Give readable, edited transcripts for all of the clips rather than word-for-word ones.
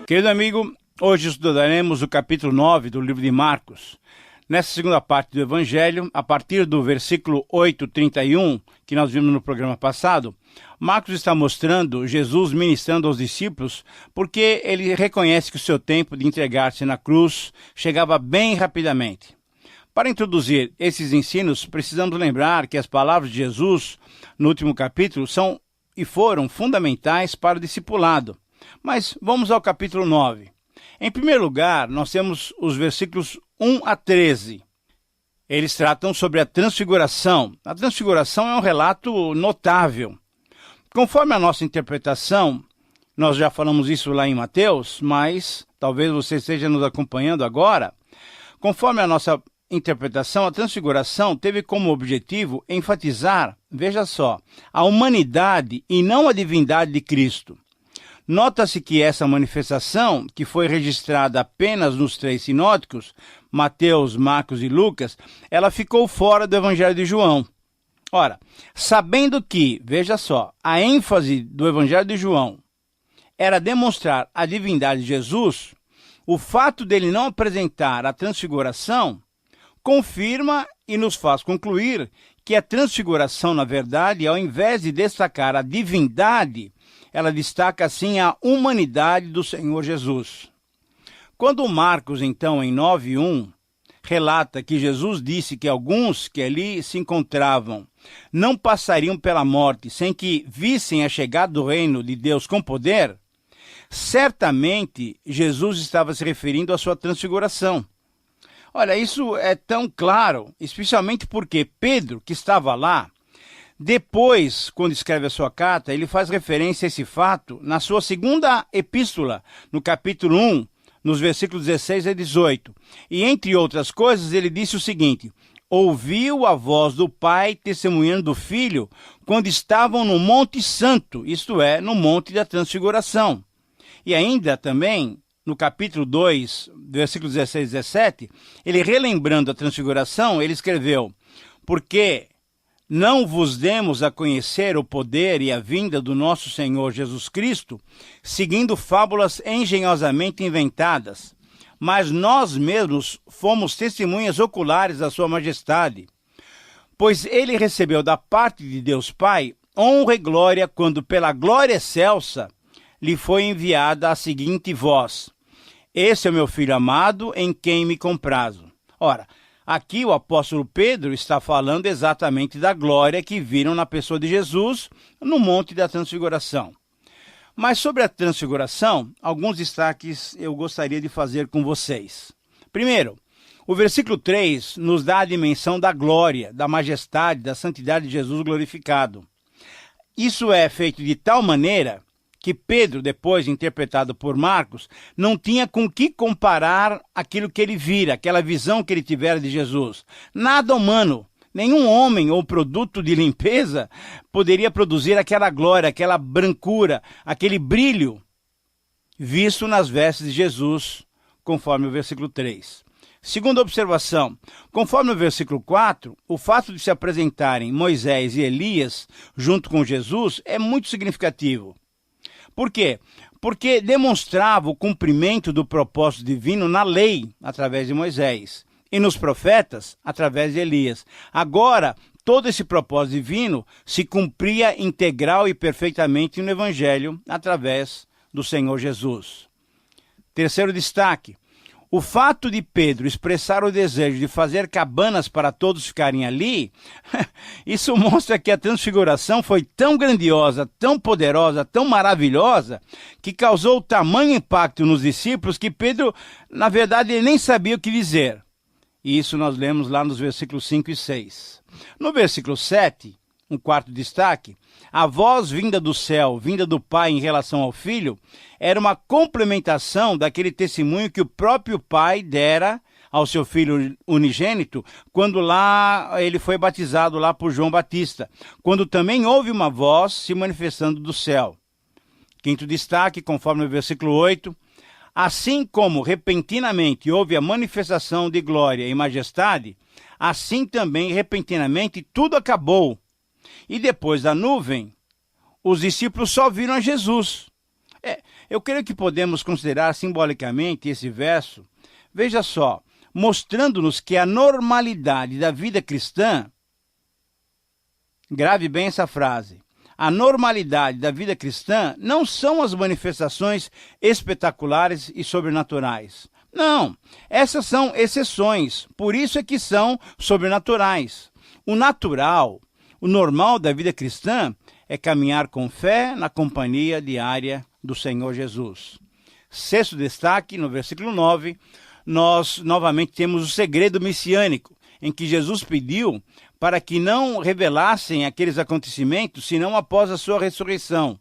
Querido amigo, hoje estudaremos o capítulo 9 do livro de Marcos. Nessa segunda parte do Evangelho, a partir do versículo 8:31, que nós vimos no programa passado, Marcos está mostrando Jesus ministrando aos discípulos porque ele reconhece que o seu tempo de entregar-se na cruz chegava bem rapidamente. Para introduzir esses ensinos, precisamos lembrar que as palavras de Jesus no último capítulo são e foram fundamentais para o discipulado. Mas vamos ao capítulo 9. Em primeiro lugar, nós temos os versículos 1 a 13. Eles tratam sobre a transfiguração. A transfiguração é um relato notável. Conforme a nossa interpretação, nós já falamos isso lá em Mateus, mas talvez você esteja nos acompanhando agora. Conforme a nossa interpretação, a transfiguração teve como objetivo enfatizar, veja só, a humanidade e não a divindade de Cristo. Nota-se que essa manifestação, que foi registrada apenas nos três sinóticos, Mateus, Marcos e Lucas, ela ficou fora do Evangelho de João. Ora, sabendo que, veja só, a ênfase do Evangelho de João era demonstrar a divindade de Jesus, o fato dele não apresentar a transfiguração confirma e nos faz concluir que a transfiguração, na verdade, ao invés de destacar a divindade, ela destaca, assim, a humanidade do Senhor Jesus. Quando Marcos, então, em 9:1, relata que Jesus disse que alguns que ali se encontravam não passariam pela morte sem que vissem a chegada do reino de Deus com poder, certamente Jesus estava se referindo à sua transfiguração. Olha, isso é tão claro, especialmente porque Pedro, que estava lá, depois, quando escreve a sua carta, ele faz referência a esse fato na sua segunda epístola, no capítulo 1, nos versículos 16 a 18. E, entre outras coisas, ele disse o seguinte: ouviu a voz do Pai testemunhando do Filho quando estavam no Monte Santo, isto é, no Monte da Transfiguração. E ainda também, no capítulo 2, versículos 16 e 17, ele relembrando a Transfiguração, ele escreveu: porque não vos demos a conhecer o poder e a vinda do nosso Senhor Jesus Cristo, seguindo fábulas engenhosamente inventadas, mas nós mesmos fomos testemunhas oculares da sua majestade. Pois ele recebeu da parte de Deus Pai honra e glória quando pela glória excelsa lhe foi enviada a seguinte voz: esse é o meu filho amado, em quem me comprazo. Ora, aqui o apóstolo Pedro está falando exatamente da glória que viram na pessoa de Jesus no Monte da Transfiguração. Mas sobre a transfiguração, alguns destaques eu gostaria de fazer com vocês. Primeiro, o versículo 3 nos dá a dimensão da glória, da majestade, da santidade de Jesus glorificado. Isso é feito de tal maneira que Pedro, depois interpretado por Marcos, não tinha com que comparar aquilo que ele vira, aquela visão que ele tivera de Jesus. Nada humano, nenhum homem ou produto de limpeza poderia produzir aquela glória, aquela brancura, aquele brilho visto nas vestes de Jesus, conforme o versículo 3. Segunda observação, conforme o versículo 4, o fato de se apresentarem Moisés e Elias junto com Jesus é muito significativo. Por quê? Porque demonstrava o cumprimento do propósito divino na lei, através de Moisés, e nos profetas, através de Elias. Agora, todo esse propósito divino se cumpria integral e perfeitamente no Evangelho, através do Senhor Jesus. Terceiro destaque, o fato de Pedro expressar o desejo de fazer cabanas para todos ficarem ali, isso mostra que a transfiguração foi tão grandiosa, tão poderosa, tão maravilhosa, que causou tamanho impacto nos discípulos que Pedro, na verdade, ele nem sabia o que dizer. E isso nós lemos lá nos versículos 5 e 6. No versículo 7, um quarto destaque, a voz vinda do céu, vinda do Pai em relação ao Filho, era uma complementação daquele testemunho que o próprio Pai dera ao seu Filho unigênito, quando lá ele foi batizado lá por João Batista, quando também houve uma voz se manifestando do céu. Quinto destaque, conforme o versículo 8, assim como repentinamente houve a manifestação de glória e majestade, assim também repentinamente tudo acabou. E depois da nuvem, os discípulos só viram a Jesus. Eu creio que podemos considerar simbolicamente esse verso, veja só, mostrando-nos que a normalidade da vida cristã, grave bem essa frase, a normalidade da vida cristã não são as manifestações espetaculares e sobrenaturais. Não, essas são exceções, por isso é que são sobrenaturais. O natural, o normal da vida cristã é caminhar com fé na companhia diária do Senhor Jesus. Sexto destaque, no versículo 9, nós novamente temos o segredo messiânico, em que Jesus pediu para que não revelassem aqueles acontecimentos, senão após a sua ressurreição.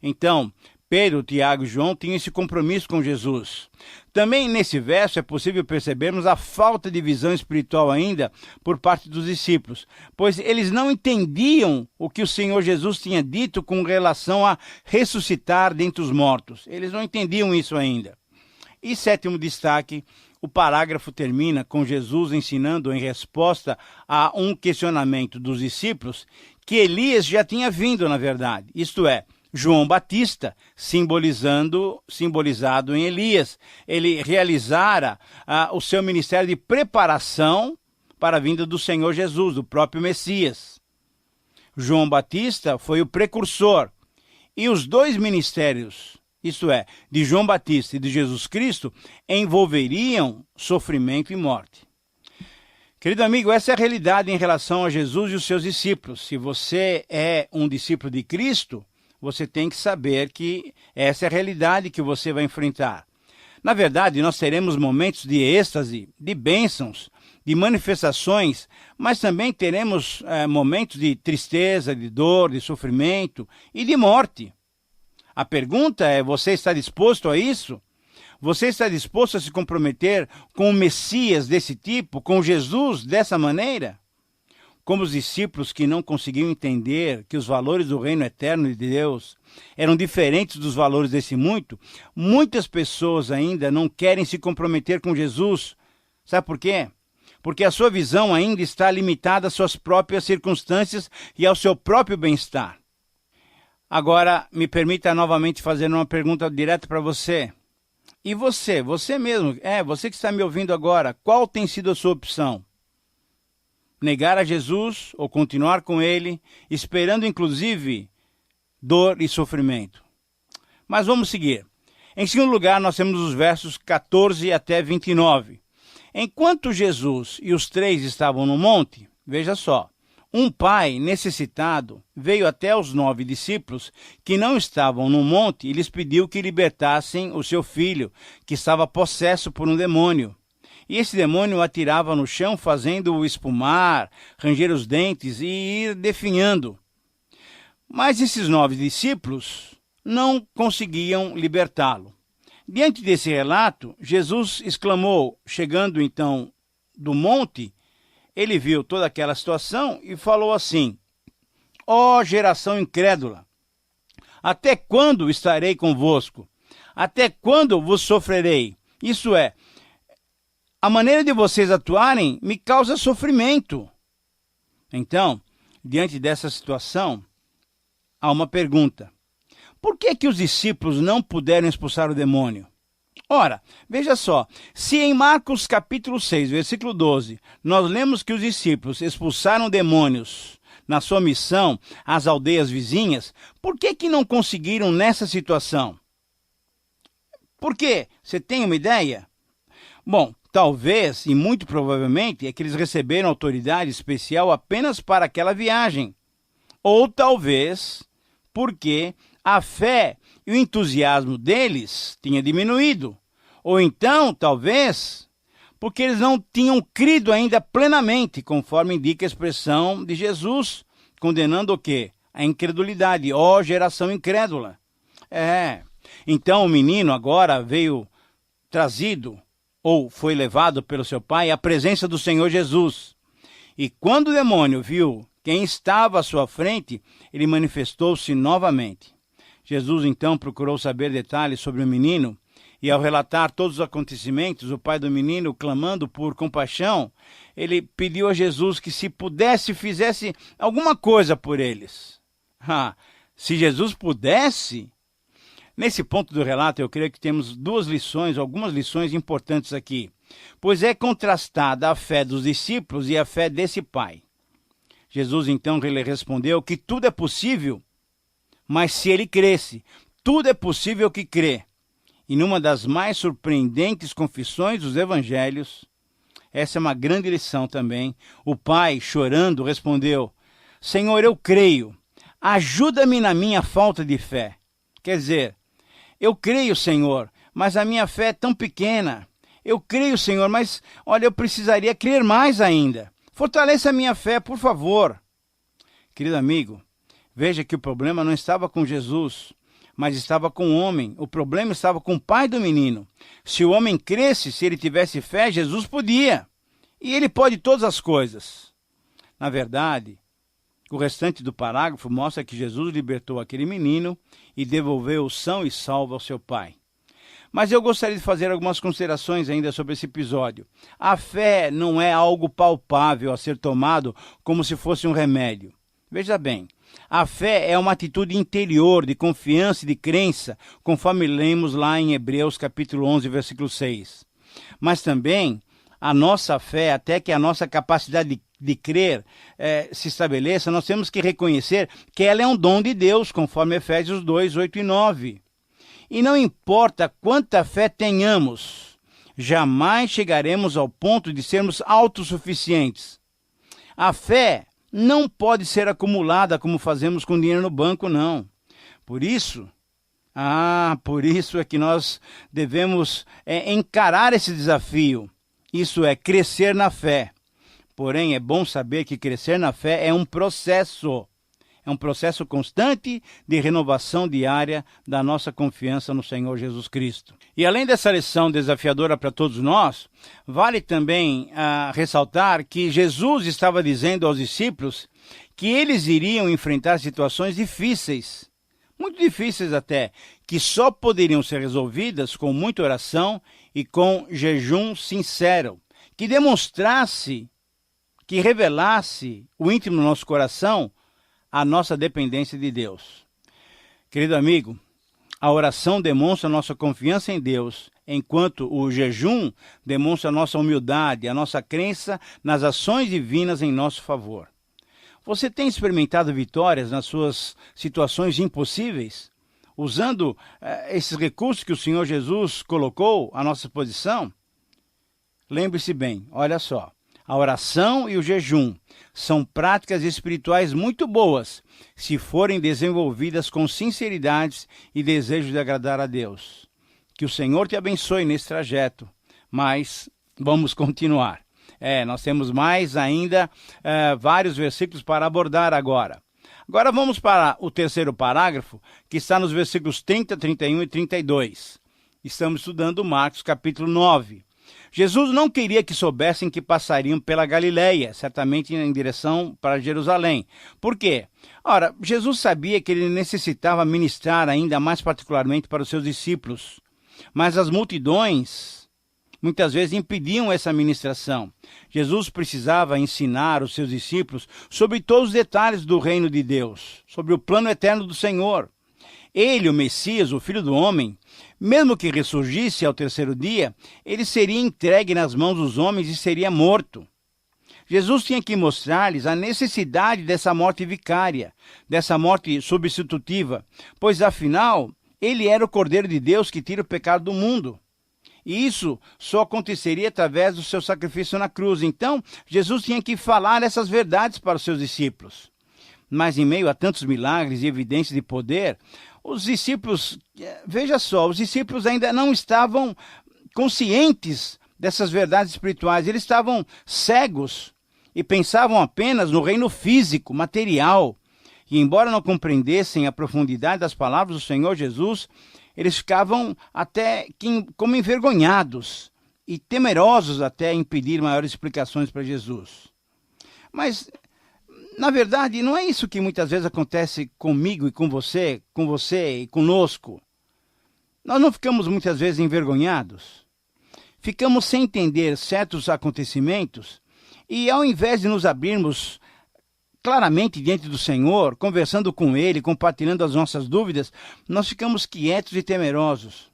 Então, Pedro, Tiago e João tinham esse compromisso com Jesus. Também nesse verso é possível percebermos a falta de visão espiritual ainda por parte dos discípulos, pois eles não entendiam o que o Senhor Jesus tinha dito com relação a ressuscitar dentre os mortos. Eles não entendiam isso ainda. E sétimo destaque, o parágrafo termina com Jesus ensinando em resposta a um questionamento dos discípulos que Elias já tinha vindo, na verdade. Isto é, João Batista, simbolizado em Elias. Ele realizara o seu ministério de preparação para a vinda do Senhor Jesus, do próprio Messias. João Batista foi o precursor. E os dois ministérios, isto é, de João Batista e de Jesus Cristo, envolveriam sofrimento e morte. Querido amigo, essa é a realidade em relação a Jesus e os seus discípulos. Se você é um discípulo de Cristo, você tem que saber que essa é a realidade que você vai enfrentar. Na verdade, nós teremos momentos de êxtase, de bênçãos, de manifestações, mas também teremos momentos de tristeza, de dor, de sofrimento e de morte. A pergunta é, você está disposto a isso? Você está disposto a se comprometer com o Messias desse tipo, com Jesus dessa maneira? Como os discípulos que não conseguiam entender que os valores do reino eterno de Deus eram diferentes dos valores desse mundo, muitas pessoas ainda não querem se comprometer com Jesus. Sabe por quê? Porque a sua visão ainda está limitada às suas próprias circunstâncias e ao seu próprio bem-estar. Agora, me permita novamente fazer uma pergunta direta para você. E você mesmo, você que está me ouvindo agora, qual tem sido a sua opção? Negar a Jesus ou continuar com ele, esperando inclusive dor e sofrimento? Mas vamos seguir. Em segundo lugar, nós temos os versos 14 até 29. Enquanto Jesus e os três estavam no monte, veja só, um pai necessitado veio até os 9 discípulos que não estavam no monte e lhes pediu que libertassem o seu filho, que estava possesso por um demônio. E esse demônio o atirava no chão, fazendo-o espumar, ranger os dentes e ir definhando. Mas esses 9 discípulos não conseguiam libertá-lo. Diante desse relato, Jesus exclamou, chegando então do monte, ele viu toda aquela situação e falou assim: ó geração incrédula, até quando estarei convosco? Até quando vos sofrerei? Isso é, a maneira de vocês atuarem me causa sofrimento. Então, diante dessa situação, há uma pergunta. Por que os discípulos não puderam expulsar o demônio? Ora, veja só, se em Marcos capítulo 6, versículo 12, nós lemos que os discípulos expulsaram demônios na sua missão às aldeias vizinhas, por que não conseguiram nessa situação? Por quê? Você tem uma ideia? Bom, talvez, e muito provavelmente, é que eles receberam autoridade especial apenas para aquela viagem. Ou talvez porque a fé e o entusiasmo deles tinha diminuído. Ou então, talvez, porque eles não tinham crido ainda plenamente, conforme indica a expressão de Jesus, condenando o quê? A incredulidade, ó geração incrédula. Então o menino agora veio trazido, ou foi levado pelo seu pai, à presença do Senhor Jesus. E quando o demônio viu quem estava à sua frente, ele manifestou-se novamente. Jesus então procurou saber detalhes sobre o menino, e ao relatar todos os acontecimentos, o pai do menino, clamando por compaixão, ele pediu a Jesus que, se pudesse, fizesse alguma coisa por eles. Se Jesus pudesse, Nesse ponto do relato, eu creio que temos algumas lições importantes aqui, pois é contrastada a fé dos discípulos e a fé desse pai. Jesus então lhe respondeu que tudo é possível, mas se ele cresce, tudo é possível que crê. E numa das mais surpreendentes confissões dos evangelhos, essa é uma grande lição também, o pai, chorando, respondeu: Senhor, eu creio, ajuda-me na minha falta de fé. Quer dizer, eu creio, Senhor, mas a minha fé é tão pequena. Eu creio, Senhor, mas, olha, eu precisaria crer mais ainda. Fortaleça a minha fé, por favor. Querido amigo, veja que o problema não estava com Jesus, mas estava com o homem. O problema estava com o pai do menino. Se o homem cresce, se ele tivesse fé, Jesus podia. E ele pode todas as coisas. Na verdade, o restante do parágrafo mostra que Jesus libertou aquele menino e devolveu-o são e salvo ao seu pai. Mas eu gostaria de fazer algumas considerações ainda sobre esse episódio. A fé não é algo palpável a ser tomado como se fosse um remédio. Veja bem, a fé é uma atitude interior de confiança e de crença, conforme lemos lá em Hebreus capítulo 11, versículo 6. Mas também a nossa fé, até que a nossa capacidade de crer se estabeleça, nós temos que reconhecer que ela é um dom de Deus, conforme Efésios 2, 8 e 9. E não importa quanta fé tenhamos, jamais chegaremos ao ponto de sermos autossuficientes. A fé não pode ser acumulada como fazemos com dinheiro no banco, não. Por isso é que nós devemos encarar esse desafio. Isso é crescer na fé. Porém, é bom saber que crescer na fé é um processo. É um processo constante de renovação diária da nossa confiança no Senhor Jesus Cristo. E além dessa lição desafiadora para todos nós, vale também ressaltar que Jesus estava dizendo aos discípulos que eles iriam enfrentar situações difíceis, muito difíceis até, que só poderiam ser resolvidas com muita oração e com jejum sincero, que demonstrasse, que revelasse o íntimo do nosso coração a nossa dependência de Deus. Querido amigo, a oração demonstra a nossa confiança em Deus, enquanto o jejum demonstra a nossa humildade, a nossa crença nas ações divinas em nosso favor. Você tem experimentado vitórias nas suas situações impossíveis, usando esses recursos que o Senhor Jesus colocou à nossa disposição? Lembre-se bem, olha só. A oração e o jejum são práticas espirituais muito boas se forem desenvolvidas com sinceridade e desejo de agradar a Deus. Que o Senhor te abençoe nesse trajeto, mas vamos continuar. Nós temos mais ainda vários versículos para abordar agora. Agora vamos para o terceiro parágrafo, que está nos versículos 30, 31 e 32. Estamos estudando Marcos capítulo 9. Jesus não queria que soubessem que passariam pela Galileia, certamente em direção para Jerusalém. Por quê? Ora, Jesus sabia que ele necessitava ministrar ainda mais particularmente para os seus discípulos. Mas as multidões muitas vezes impediam essa ministração. Jesus precisava ensinar os seus discípulos sobre todos os detalhes do reino de Deus, sobre o plano eterno do Senhor. Ele, o Messias, o Filho do Homem, mesmo que ressurgisse ao terceiro dia, ele seria entregue nas mãos dos homens e seria morto. Jesus tinha que mostrar-lhes a necessidade dessa morte vicária, dessa morte substitutiva, pois afinal, ele era o Cordeiro de Deus que tira o pecado do mundo. E isso só aconteceria através do seu sacrifício na cruz. Então, Jesus tinha que falar essas verdades para os seus discípulos. Mas em meio a tantos milagres e evidências de poder, os discípulos, veja só, os discípulos ainda não estavam conscientes dessas verdades espirituais. Eles estavam cegos e pensavam apenas no reino físico, material. E embora não compreendessem a profundidade das palavras do Senhor Jesus, eles ficavam até como envergonhados e temerosos até em pedir maiores explicações para Jesus. Mas, na verdade, não é isso que muitas vezes acontece comigo e com você e conosco. Nós não ficamos muitas vezes envergonhados. Ficamos sem entender certos acontecimentos e, ao invés de nos abrirmos claramente diante do Senhor, conversando com Ele, compartilhando as nossas dúvidas, nós ficamos quietos e temerosos.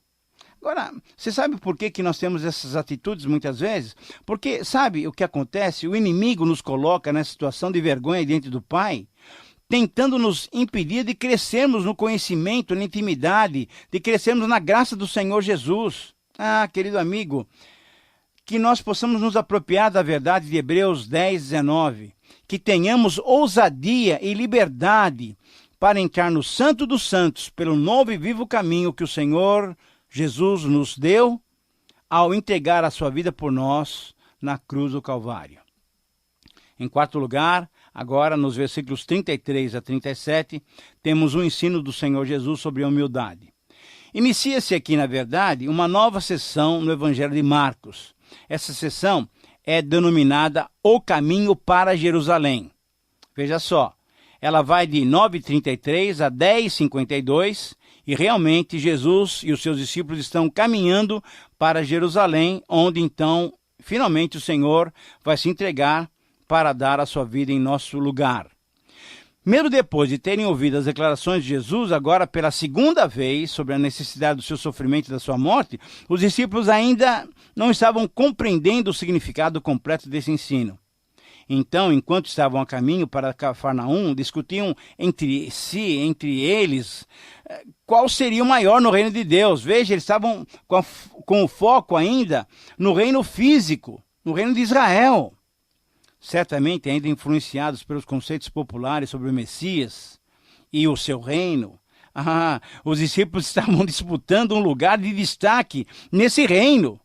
Agora, você sabe por que nós temos essas atitudes muitas vezes? Porque, sabe o que acontece? O inimigo nos coloca nessa situação de vergonha diante do Pai, tentando nos impedir de crescermos no conhecimento, na intimidade, de crescermos na graça do Senhor Jesus. Ah, querido amigo, que nós possamos nos apropriar da verdade de Hebreus 10, 19, que tenhamos ousadia e liberdade para entrar no Santo dos Santos pelo novo e vivo caminho que o Senhor Jesus nos deu ao entregar a sua vida por nós na cruz do Calvário. Em quarto lugar, agora nos versículos 33 a 37, temos um ensino do Senhor Jesus sobre a humildade. Inicia-se aqui, na verdade, uma nova sessão no Evangelho de Marcos. Essa sessão é denominada O Caminho para Jerusalém. Veja só, ela vai de 9:33 a 10:52 e realmente Jesus e os seus discípulos estão caminhando para Jerusalém, onde então, finalmente, o Senhor vai se entregar para dar a sua vida em nosso lugar. Mesmo depois de terem ouvido as declarações de Jesus, agora pela segunda vez, sobre a necessidade do seu sofrimento e da sua morte, os discípulos ainda não estavam compreendendo o significado completo desse ensino. Então, enquanto estavam a caminho para Cafarnaum, discutiam entre si, entre eles, qual seria o maior no reino de Deus. Veja, eles estavam com o foco ainda no reino físico, no reino de Israel. Certamente ainda influenciados pelos conceitos populares sobre o Messias e o seu reino. Os discípulos estavam disputando um lugar de destaque nesse reino.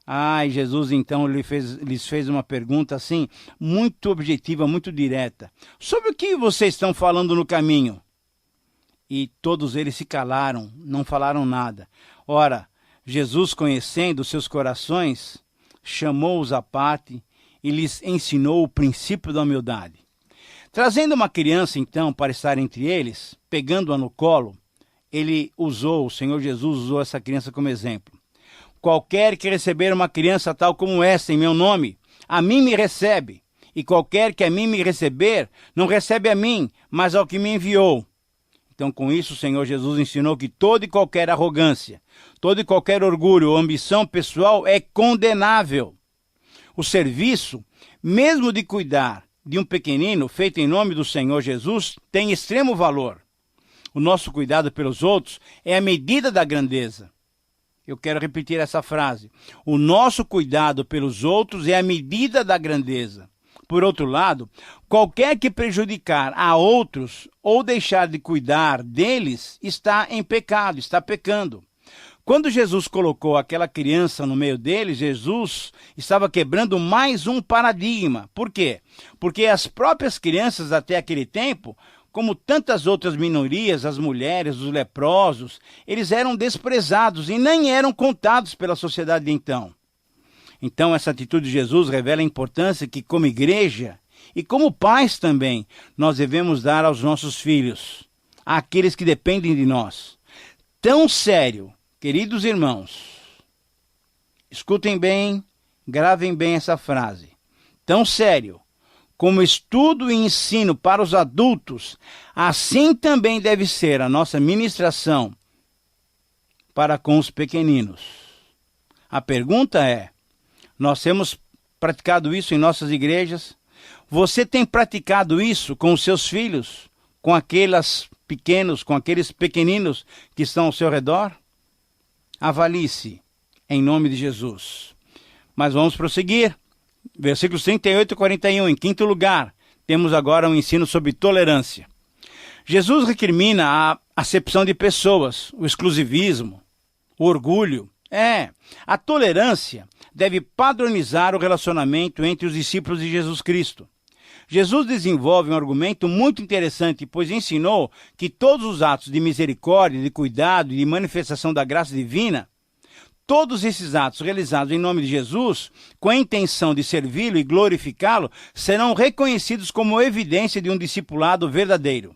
E Jesus então lhes fez uma pergunta assim, muito objetiva, muito direta. Sobre o que vocês estão falando no caminho? E todos eles se calaram, não falaram nada. Ora, Jesus, conhecendo os seus corações, chamou-os à parte e lhes ensinou o princípio da humildade. Trazendo uma criança, então, para estar entre eles, pegando-a no colo, o Senhor Jesus usou essa criança como exemplo. Qualquer que receber uma criança tal como essa em meu nome, a mim me recebe. E qualquer que a mim me receber, não recebe a mim, mas ao que me enviou. Então, com isso, o Senhor Jesus ensinou que toda e qualquer arrogância, todo e qualquer orgulho ou ambição pessoal é condenável. O serviço, mesmo de cuidar de um pequenino feito em nome do Senhor Jesus, tem extremo valor. O nosso cuidado pelos outros é a medida da grandeza. Eu quero repetir essa frase. O nosso cuidado pelos outros é a medida da grandeza. Por outro lado, qualquer que prejudicar a outros ou deixar de cuidar deles está em pecado, está pecando. Quando Jesus colocou aquela criança no meio deles, Jesus estava quebrando mais um paradigma. Por quê? Porque as próprias crianças até aquele tempo, como tantas outras minorias, as mulheres, os leprosos, eles eram desprezados e nem eram contados pela sociedade de então. Então, essa atitude de Jesus revela a importância que, como igreja e como pais também, nós devemos dar aos nossos filhos, àqueles que dependem de nós. Tão sério, queridos irmãos, escutem bem, gravem bem essa frase. Tão sério como estudo e ensino para os adultos, assim também deve ser a nossa ministração para com os pequeninos. A pergunta é, nós temos praticado isso em nossas igrejas? Você tem praticado isso com os seus filhos? Com aqueles pequeninos que estão ao seu redor? Avalie-se em nome de Jesus. Mas vamos prosseguir. Versículos 38 e 41. Em quinto lugar, temos agora um ensino sobre tolerância. Jesus recrimina a acepção de pessoas, o exclusivismo, o orgulho. A tolerância deve padronizar o relacionamento entre os discípulos de Jesus Cristo. Jesus desenvolve um argumento muito interessante, pois ensinou que todos os atos de misericórdia, de cuidado e de manifestação da graça divina, todos esses atos realizados em nome de Jesus, com a intenção de servi-lo e glorificá-lo, serão reconhecidos como evidência de um discipulado verdadeiro.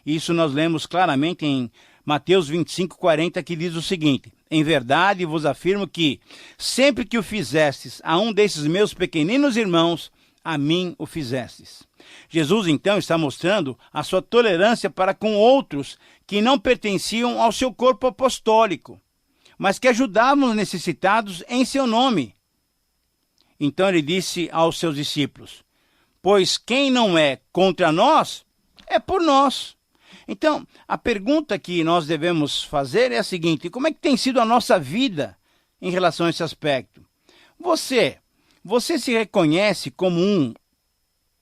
Isso nós lemos claramente em Mateus 25:40, que diz o seguinte: em verdade vos afirmo que, sempre que o fizestes a um desses meus pequeninos irmãos, a mim o fizestes. Jesus, então, está mostrando a sua tolerância para com outros que não pertenciam ao seu corpo apostólico, mas que ajudavam os necessitados em seu nome. Então ele disse aos seus discípulos: pois quem não é contra nós, é por nós. Então, a pergunta que nós devemos fazer é a seguinte: como é que tem sido a nossa vida em relação a esse aspecto? Você se reconhece como um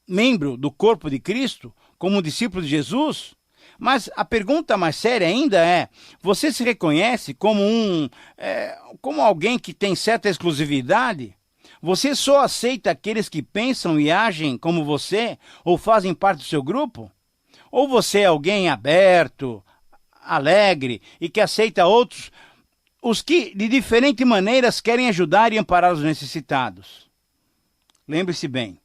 membro do corpo de Cristo, como um discípulo de Jesus? Mas a pergunta mais séria ainda é: você se reconhece como como alguém que tem certa exclusividade? Você só aceita aqueles que pensam e agem como você ou fazem parte do seu grupo? Ou você é alguém aberto, alegre e que aceita outros, os que de diferentes maneiras querem ajudar e amparar os necessitados? Lembre-se bem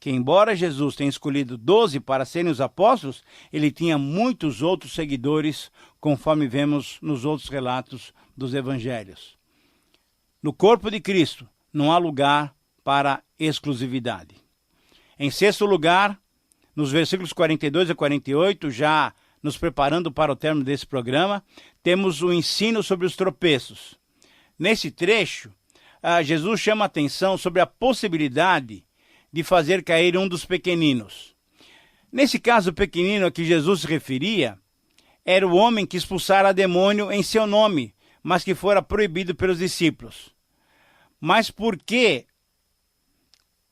que, embora Jesus tenha escolhido 12 para serem os apóstolos, ele tinha muitos outros seguidores, conforme vemos nos outros relatos dos evangelhos. No corpo de Cristo não há lugar para exclusividade. Em sexto lugar, nos versículos 42 a 48, já nos preparando para o término desse programa, temos o ensino sobre os tropeços. Nesse trecho, Jesus chama a atenção sobre a possibilidade de fazer cair um dos pequeninos. Nesse caso, o pequenino a que Jesus se referia era o homem que expulsara demônio em seu nome, mas que fora proibido pelos discípulos. Mas por que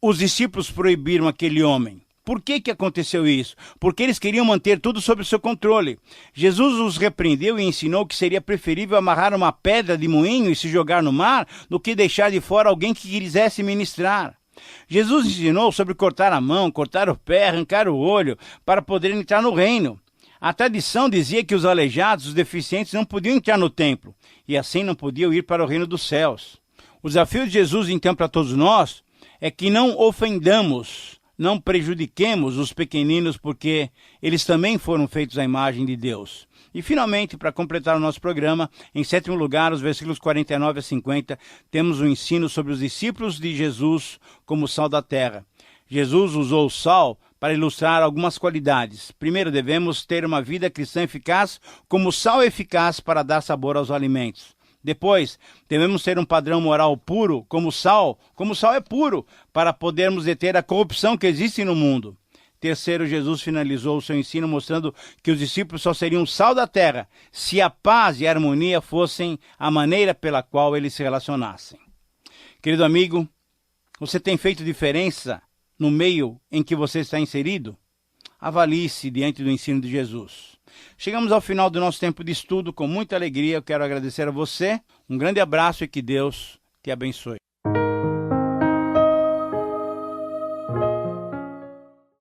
os discípulos proibiram aquele homem? Por que aconteceu isso? Porque eles queriam manter tudo sob o seu controle. Jesus os repreendeu e ensinou que seria preferível amarrar uma pedra de moinho e se jogar no mar do que deixar de fora alguém que quisesse ministrar. Jesus ensinou sobre cortar a mão, cortar o pé, arrancar o olho, para poder entrar no reino. A tradição dizia que os aleijados, os deficientes, não podiam entrar no templo, e assim não podiam ir para o reino dos céus. O desafio de Jesus, então, para todos nós, é que não ofendamos, não prejudiquemos os pequeninos, porque eles também foram feitos à imagem de Deus. E, finalmente, para completar o nosso programa, em sétimo lugar, os versículos 49 a 50, temos um ensino sobre os discípulos de Jesus como sal da terra. Jesus usou o sal para ilustrar algumas qualidades. Primeiro, devemos ter uma vida cristã eficaz como sal eficaz para dar sabor aos alimentos. Depois, devemos ter um padrão moral puro, como o sal é puro, para podermos deter a corrupção que existe no mundo. Terceiro, Jesus finalizou o seu ensino mostrando que os discípulos só seriam sal da terra se a paz e a harmonia fossem a maneira pela qual eles se relacionassem. Querido amigo, você tem feito diferença no meio em que você está inserido? Avalie-se diante do ensino de Jesus. Chegamos ao final do nosso tempo de estudo. Com muita alegria, eu quero agradecer a você. Um grande abraço e que Deus te abençoe.